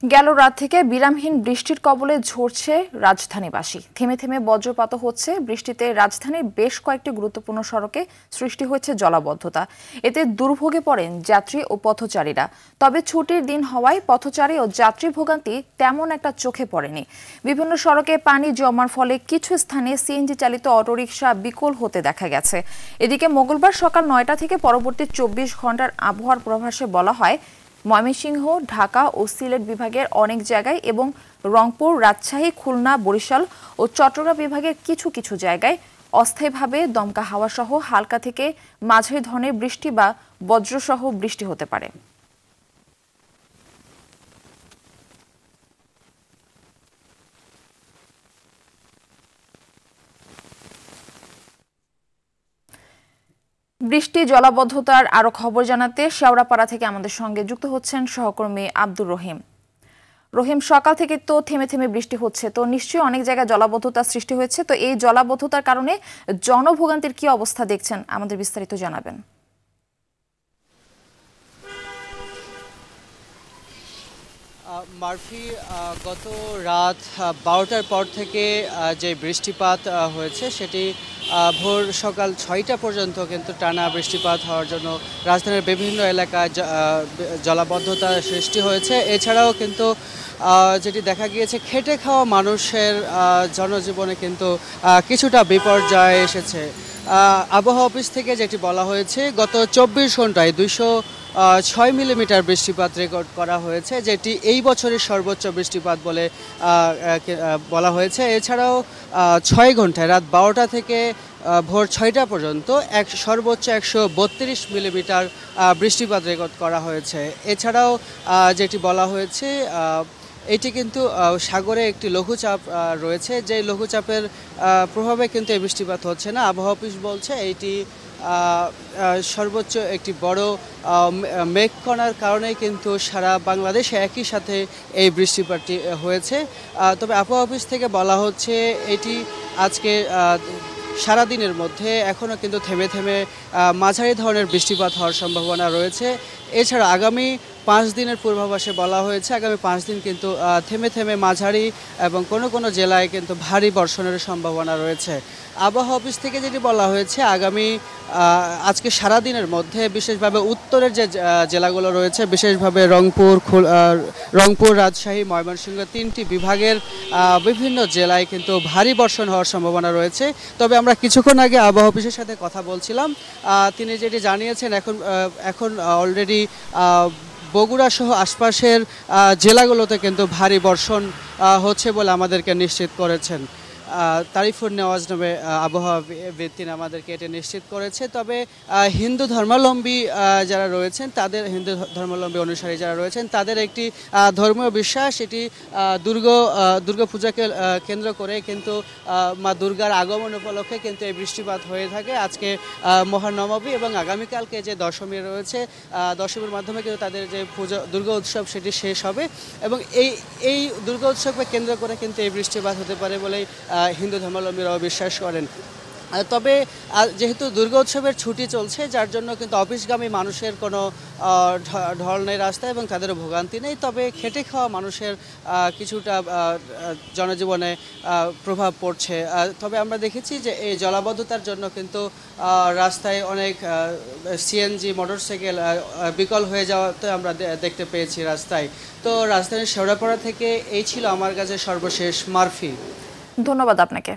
গেল রাত থেকে বিরামহীন বৃষ্টির কবলে ঝরছে রাজধানীবাসী। থেমে থেমে বজ্রপাত হচ্ছে। বৃষ্টিতে রাজধানীর বেশ কয়েকটি গুরুত্বপূর্ণ সড়কে সৃষ্টি হয়েছে জলাবদ্ধতা। এতে দুর্ভোগে পড়েন যাত্রী ও পথচারীরা। তবে ছুটির দিন হওয়ায় পথচারী ও যাত্রী ভোগান্তি তেমন একটা চোখে পড়েনি। বিভিন্ন সড়কে পানি জমার ফলে কিছু স্থানে সিএনজি চালিত অটোরিকশা বিকল হতে দেখা গেছে। এদিকে মঙ্গলবার সকাল ৯টা থেকে পরবর্তী ২৪ ঘন্টার আবহাওয়ার পূর্বাভাসে বলা হয়, ময়মনসিংহ, ঢাকা ও সিলেট বিভাগের অনেক জায়গায় এবং রংপুর, রাজশাহী, খুলনা, বরিশাল ও চট্টগ্রাম বিভাগের কিছু কিছু জায়গায় অস্থায়ীভাবে দমকা হাওয়া সহ হালকা থেকে মাঝারি ধরনের বৃষ্টি বা বজ্রসহ বৃষ্টি হতে পারে। বৃষ্টি জলাবদ্ধতার আরো খবর জানাতে শেওড়াপাড়া থেকে আমাদের সঙ্গে যুক্ত হচ্ছেন সহকর্মী আব্দুর রহিম। রহিম, সকাল থেকে তো থেমে থেমে বৃষ্টি হচ্ছে, তো নিশ্চয়ই অনেক জায়গায় জলাবদ্ধতার সৃষ্টি হয়েছে। তো এই জলাবদ্ধতার কারণে জনভোগান্তির কি অবস্থা দেখছেন, আমাদের বিস্তারিত জানাবেন। মারফি, গত রাত 12টার পর থেকে যে বৃষ্টিপাত হয়েছে সেটি ভোর সকাল 6টা পর্যন্ত কিন্তু টানা বৃষ্টিপাত হওয়ার জন্য রাজধানীর বিভিন্ন এলাকায় জলাবদ্ধতার সৃষ্টি হয়েছে। এছাড়াও কিন্তু যেটি দেখা গিয়েছে, খেটে খাওয়া মানুষের জনজীবনে কিন্তু কিছুটা বিপর্যয় এসেছে। আবহাওয়া অফিস থেকে যেটি বলা হয়েছে, গত 24 ঘন্টায় 206 মিলিমিটার বৃষ্টিপাত রেকর্ড করা হয়েছে, যেটি এই বছরের সর্বোচ্চ বৃষ্টিপাত বলে বলা হয়েছে। এছাড়াও 6 ঘন্টায় রাত 12টা থেকে ভোর 6টা পর্যন্ত সর্বোচ্চ 132 মিলিমিটার বৃষ্টিপাত রেকর্ড করা হয়েছে। এছাড়াও যেটি বলা হয়েছে, এটি কিন্তু সাগরে একটি লঘুচাপ রয়েছে, যে লঘুচাপের প্রভাবে কিন্তু এই বৃষ্টিপাত হচ্ছে না। আবহাওয়া অফিস বলছে এটি সর্বোচ্চ একটি বড় মেঘকণার কারণেই কিন্তু সারা বাংলাদেশে একই সাথে এই বৃষ্টিপাতটি হয়েছে। তবে আবহাওয়া অফিস থেকে বলা হচ্ছে এটি আজকে সারাদিনের মধ্যে এখনও কিন্তু থেমে থেমে মাঝারি ধরনের বৃষ্টিপাত হওয়ার সম্ভাবনা রয়েছে। এছাড়া আগামী 5 দিনের পূর্বাভাসে বলা হয়েছে, আগামী 5 দিন কিন্তু থেমে থেমে মাঝারি এবং কোনো কোনো জেলায় কিন্তু ভারী বর্ষণের সম্ভাবনা রয়েছে। আবহাওয়া অফিস থেকে যেটি বলা হয়েছে, আজকে সারাদিনের মধ্যে বিশেষভাবে উত্তরের যে জেলাগুলো রয়েছে, বিশেষভাবে রংপুর, রাজশাহী, ময়মনসিংহ 3টি বিভাগের বিভিন্ন জেলায় কিন্তু ভারী বর্ষণ হওয়ার সম্ভাবনা রয়েছে। তবে আমরা কিছুক্ষণ আগে আবহাওয়া অফিসের সাথে কথা বলছিলাম, তিনি যেটি জানিয়েছেন, এখন অলরেডি বগুড়া সহ আশপাশের জেলাগুলোতে কিন্তু ভারী বর্ষণ হচ্ছে বলে আমাদেরকে নিশ্চিত করেছেন। তারিফুর নেওয়াজ নামে আবহাওয়াবিদ তিনি আমাদেরকে এটা নিশ্চিত করেছে। তবে হিন্দু ধর্মাবলম্বী যারা রয়েছেন, হিন্দু ধর্মাবলম্বী অনুসারী যারা রয়েছেন, তাদের একটি ধর্মীয় বিশ্বাস, এটি দুর্গা পূজাকে কেন্দ্র করে কিন্তু মা দুর্গার আগমন উপলক্ষে কিন্তু এই বৃষ্টিপাত হয়ে থাকে। আজকে মহানবমী এবং আগামীকালকে যে দশমী রয়েছে, দশমীর মাধ্যমে কিন্তু তাদের যে দুর্গা উৎসব সেটি শেষ হবে এবং এই দুর্গা উৎসবকে কেন্দ্র করে কিন্তু এই বৃষ্টিপাত হতে পারে বলেই হিন্দু ধর্মাবলম্বীরাও বিশ্বাস করেন। তবে যেহেতু দুর্গোৎসবের ছুটি চলছে, যার জন্য কিন্তু অফিসগামী মানুষের কোনো ঢল নেই রাস্তায় এবং তাদেরও ভোগান্তি নেই। তবে খেটে খাওয়া মানুষের কিছুটা জনজীবনে প্রভাব পড়ছে। তবে আমরা দেখেছি যে এই জলাবদ্ধতার জন্য কিন্তু রাস্তায় অনেক সিএনজি মোটরসাইকেল বিকল হয়ে যাওয়াতে আমরা দেখতে পেয়েছি রাস্তায়। তো রাজধানীর শেওড়াপাড়া থেকে এই ছিল আমার কাছে সর্বশেষ। মারফি, ধন্যবাদ আপনাকে।